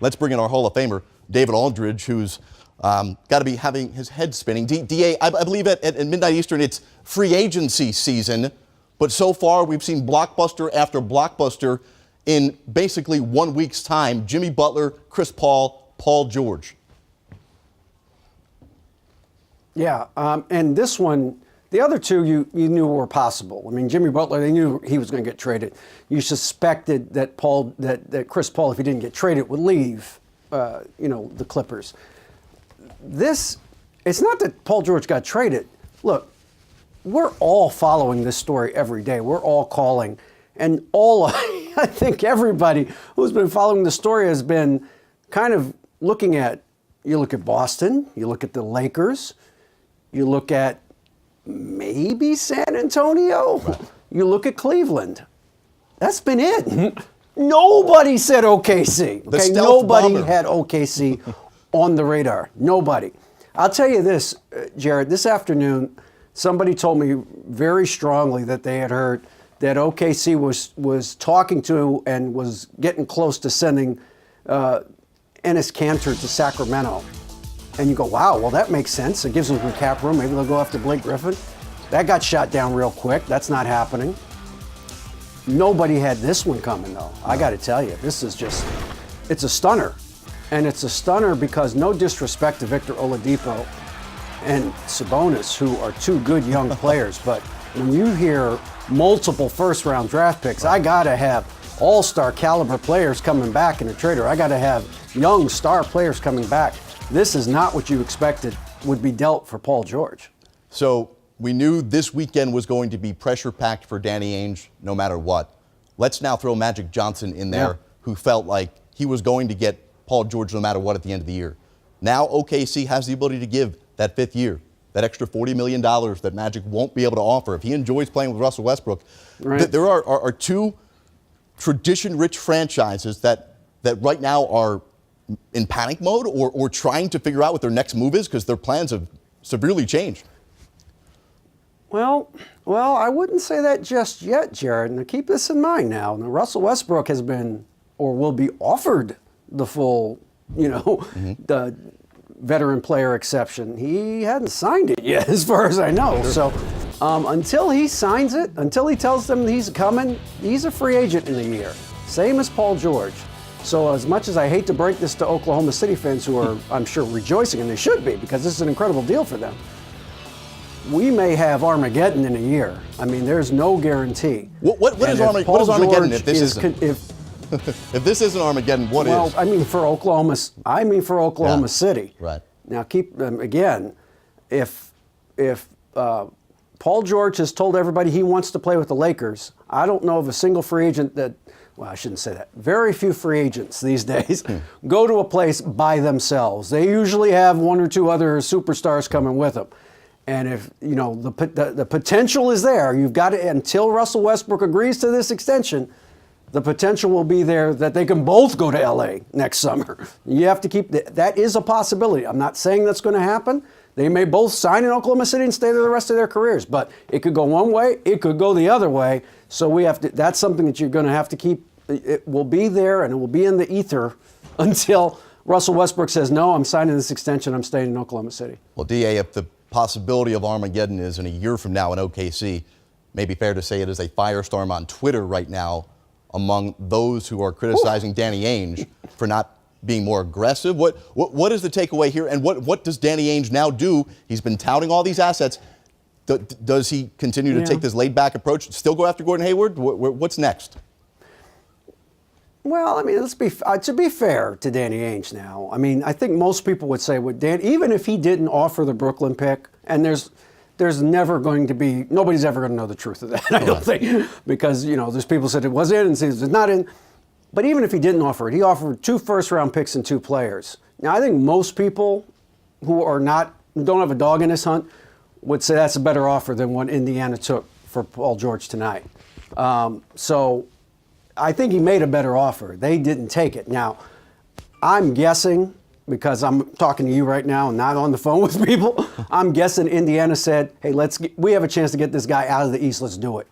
Let's bring in our Hall of Famer, David Aldridge, who's got to be having his head spinning. DA, I believe at midnight Eastern, it's free agency season, but so far we've seen blockbuster after blockbuster in basically 1 week's time. Jimmy Butler, Chris Paul, Paul George. Yeah, and this one, the other two you knew were possible. I mean, Jimmy Butler, they knew he was going to get traded. You suspected that that Chris Paul, if he didn't get traded, would leave, the Clippers. It's not that Paul George got traded. Look, we're all following this story every day. We're all calling, and I think everybody who's been following the story has been kind of looking at. You look at Boston, you look at the Lakers, you look at maybe San Antonio. Right. You look at Cleveland. That's been it. Nobody said OKC. Okay, nobody had OKC on the radar. Nobody. I'll tell you this, Jared. This afternoon, somebody told me very strongly that they had heard that OKC was talking to and was getting close to sending Enes Kanter to Sacramento. And you go, wow, well, that makes sense. It gives them some cap room. Maybe they'll go after Blake Griffin. That got shot down real quick. That's not happening. Nobody had this one coming, though. I got to tell you, this is just, it's a stunner. And it's a stunner because no disrespect to Victor Oladipo and Sabonis, who are two good young players. But when you hear multiple first-round draft picks, I got to have all-star caliber players coming back in a trader. I got to have young star players coming back. This is not what you expected would be dealt for Paul George. So we knew this weekend was going to be pressure-packed for Danny Ainge no matter what. Let's now throw Magic Johnson in there, who felt like he was going to get Paul George no matter what at the end of the year. Now OKC has the ability to give that fifth year, that extra $40 million that Magic won't be able to offer if he enjoys playing with Russell Westbrook. Right. There are two tradition-rich franchises that right now are in panic mode or trying to figure out what their next move is because their plans have severely changed. Well, I wouldn't say that just yet, Jared. Now keep this in mind now. Russell Westbrook has been or will be offered the full, the veteran player exception. He hadn't signed it yet, as far as I know. So until he signs it, until he tells them he's coming, he's a free agent in a year. Same as Paul George. So as much as I hate to break this to Oklahoma City fans who are, I'm sure, rejoicing, and they should be, because this is an incredible deal for them, we may have Armageddon in a year. I mean, there's no guarantee. What is Armageddon if this isn't? If this isn't Armageddon, what is? Well, I mean for Oklahoma City. Right. Now keep again, if Paul George has told everybody he wants to play with the Lakers, I don't know of a single free agent that. Well, I shouldn't say that. Very few free agents these days go to a place by themselves. They usually have one or two other superstars coming with them. And if, the potential is there, you've got to, until Russell Westbrook agrees to this extension, the potential will be there that they can both go to LA next summer. You have to keep, that is a possibility. I'm not saying that's going to happen. They may both sign in Oklahoma City and stay there the rest of their careers, but it could go one way, it could go the other way. So that's something that you're going to have to keep. It will be there and it will be in the ether until Russell Westbrook says, no, I'm signing this extension, I'm staying in Oklahoma City. Well, DA, if the possibility of Armageddon is in a year from now in OKC, maybe fair to say it is a firestorm on Twitter right now among those who are criticizing Danny Ainge for not being more aggressive. What is the takeaway here, and what does Danny Ainge now do? He's been touting all these assets. Does he continue to take this laid-back approach, still go after Gordon Hayward? What's next? Well, I mean, to be fair to Danny Ainge now, I mean, I think most people would say even if he didn't offer the Brooklyn pick, and there's never going to be, nobody's ever going to know the truth of that, I don't think, because, there's people said it was in and says it's not in. But even if he didn't offer it, he offered 2 first-round picks and 2 players. Now, I think most people who don't have a dog in this hunt would say that's a better offer than what Indiana took for Paul George tonight. So I think he made a better offer. They didn't take it. Now, I'm guessing, because I'm talking to you right now and not on the phone with people, I'm guessing Indiana said, hey, we have a chance to get this guy out of the East, let's do it.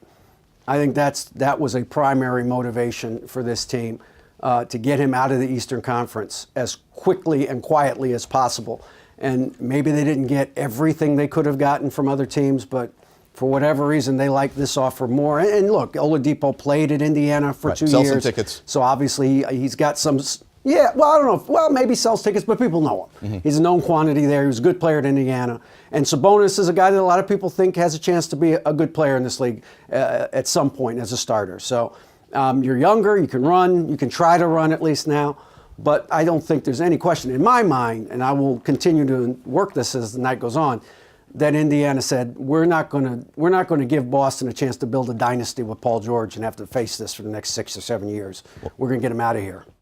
I think that was a primary motivation for this team. to get him out of the Eastern Conference as quickly and quietly as possible. And maybe they didn't get everything they could have gotten from other teams, but for whatever reason, they like this offer more. And look, Oladipo played at Indiana for 2 years. Sell some tickets. So obviously he's got some, yeah, well, I don't know. Well, maybe sells tickets, but people know him. He's a known quantity there. He was a good player at Indiana. And Sabonis is a guy that a lot of people think has a chance to be a good player in this league at some point as a starter. So you're younger, you can run, you can try to run at least now. But I don't think there's any question in my mind, and I will continue to work this as the night goes on, that Indiana said, we're not going to give Boston a chance to build a dynasty with Paul George and have to face this for the next 6 or 7 years. We're going to get him out of here.